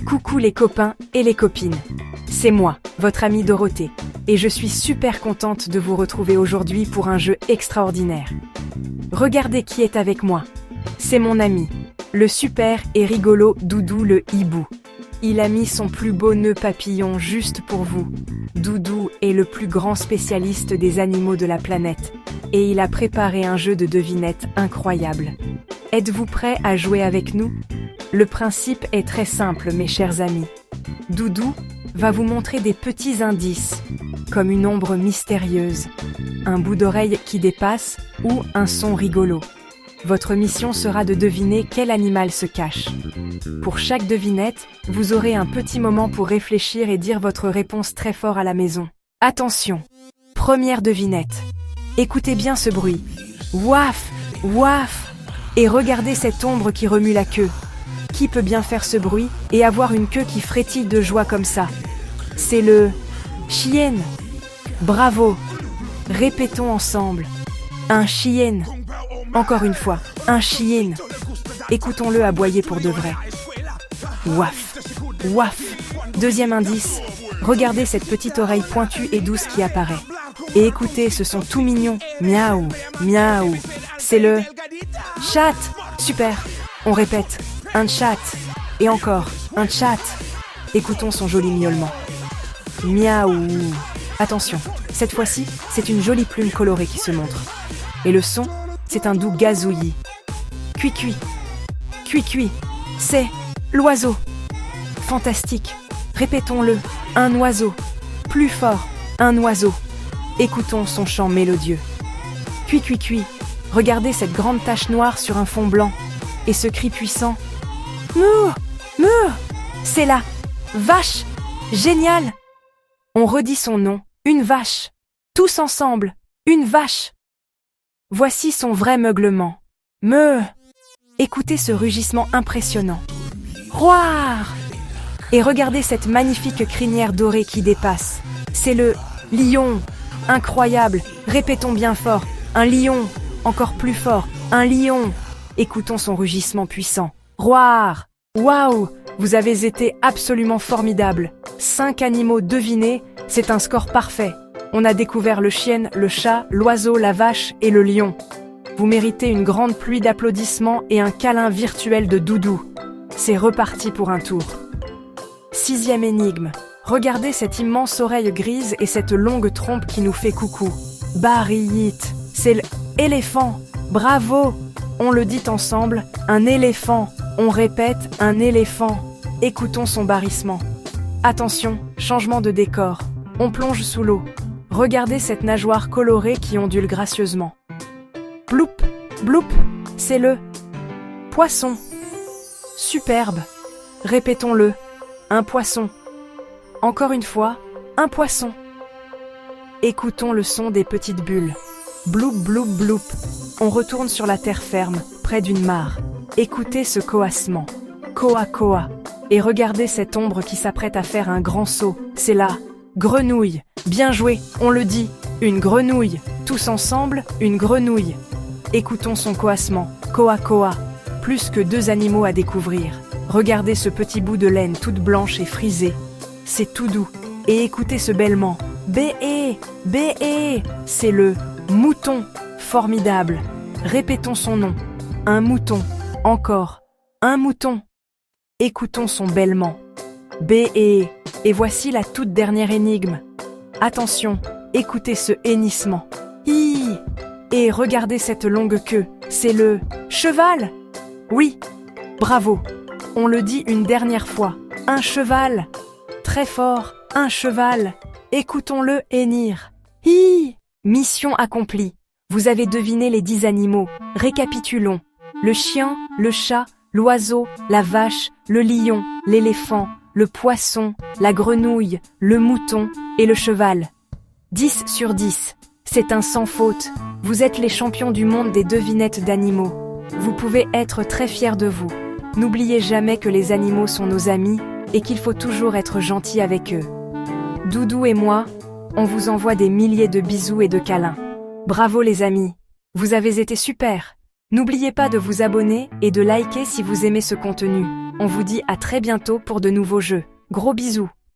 Coucou les copains et les copines. C'est moi, votre amie Dorothée, et je suis super contente de vous retrouver aujourd'hui pour un jeu extraordinaire. Regardez qui est avec moi. C'est mon ami, le super et rigolo Doudou le hibou. Il a mis son plus beau nœud papillon juste pour vous. Doudou est le plus grand spécialiste des animaux de la planète, et il a préparé un jeu de devinettes incroyable. Êtes-vous prêts à jouer avec nous ? Le principe est très simple, mes chers amis. Doudou va vous montrer des petits indices, comme une ombre mystérieuse, un bout d'oreille qui dépasse ou un son rigolo. Votre mission sera de deviner quel animal se cache. Pour chaque devinette, vous aurez un petit moment pour réfléchir et dire votre réponse très fort à la maison. Attention, première devinette. Écoutez bien ce bruit. Ouaf, ouaf. Et regardez cette ombre qui remue la queue. Qui peut bien faire ce bruit et avoir une queue qui frétille de joie comme ça ? C'est le chien. Bravo. Répétons ensemble. Un chien. Encore une fois, un chien. Écoutons-le aboyer pour de vrai. Ouaf, ouaf. Deuxième indice. Regardez cette petite oreille pointue et douce qui apparaît. Et écoutez ce son tout mignon. Miaou, miaou. C'est le chat. Super. On répète. Un chat. Et encore, un chat. Écoutons son joli miaulement. Miaou. Attention, cette fois-ci, c'est une jolie plume colorée qui se montre. Et le son, c'est un doux gazouillis. Cui-cui. Cui-cui. C'est l'oiseau. Fantastique. Répétons-le. Un oiseau. Plus fort. Un oiseau. Écoutons son chant mélodieux. Cui-cui-cui. Regardez cette grande tache noire sur un fond blanc. Et ce cri puissant. Mouh! Mouh! C'est la vache! Génial! On redit son nom. Une vache. Tous ensemble. Une vache. Voici son vrai meuglement. Meuh! Écoutez ce rugissement impressionnant. Roar! Et regardez cette magnifique crinière dorée qui dépasse. C'est le lion. Incroyable. Répétons bien fort. Un lion. Encore plus fort. Un lion. Écoutons son rugissement puissant. Roar! Waouh! Vous avez été absolument formidable. 5 animaux devinés, c'est un score parfait. On a découvert le chien, le chat, l'oiseau, la vache et le lion. Vous méritez une grande pluie d'applaudissements et un câlin virtuel de Doudou. C'est reparti pour un tour. 6e énigme. Regardez cette immense oreille grise et cette longue trompe qui nous fait coucou. Barillit. C'est l'éléphant. Bravo! On le dit ensemble, un éléphant. On répète, un éléphant. Écoutons son barrissement. Attention, changement de décor. On plonge sous l'eau. Regardez cette nageoire colorée qui ondule gracieusement. Bloup, bloup, c'est le poisson. Superbe. Répétons-le, un poisson. Encore une fois, un poisson. Écoutons le son des petites bulles. Bloup, bloup, bloup. On retourne sur la terre ferme, près d'une mare. Écoutez ce coassement. Koa, koa. Et regardez cette ombre qui s'apprête à faire un grand saut. C'est la grenouille. Bien joué, on le dit. Une grenouille. Tous ensemble, une grenouille. Écoutons son coassement. Koa, koa. Plus que 2 animaux à découvrir. Regardez ce petit bout de laine toute blanche et frisée. C'est tout doux. Et écoutez ce bêlement. Bé-é, bé-é. C'est le mouton. Formidable. Répétons son nom. Un mouton. Encore. Un mouton. Écoutons son bêlement. Bé-é. Et voici la toute dernière énigme. Attention, écoutez ce hennissement. Hi. Et regardez cette longue queue. C'est le cheval. Oui. Bravo. On le dit une dernière fois. Un cheval. Très fort. Un cheval. Écoutons-le hennir. Hi. Mission accomplie. Vous avez deviné les 10 animaux. Récapitulons. Le chien, le chat, l'oiseau, la vache, le lion, l'éléphant, le poisson, la grenouille, le mouton et le cheval. 10 sur 10. C'est un sans faute. Vous êtes les champions du monde des devinettes d'animaux. Vous pouvez être très fiers de vous. N'oubliez jamais que les animaux sont nos amis et qu'il faut toujours être gentil avec eux. Doudou et moi, on vous envoie des milliers de bisous et de câlins. Bravo les amis, vous avez été super. N'oubliez pas de vous abonner et de liker si vous aimez ce contenu. On vous dit à très bientôt pour de nouveaux jeux. Gros bisous.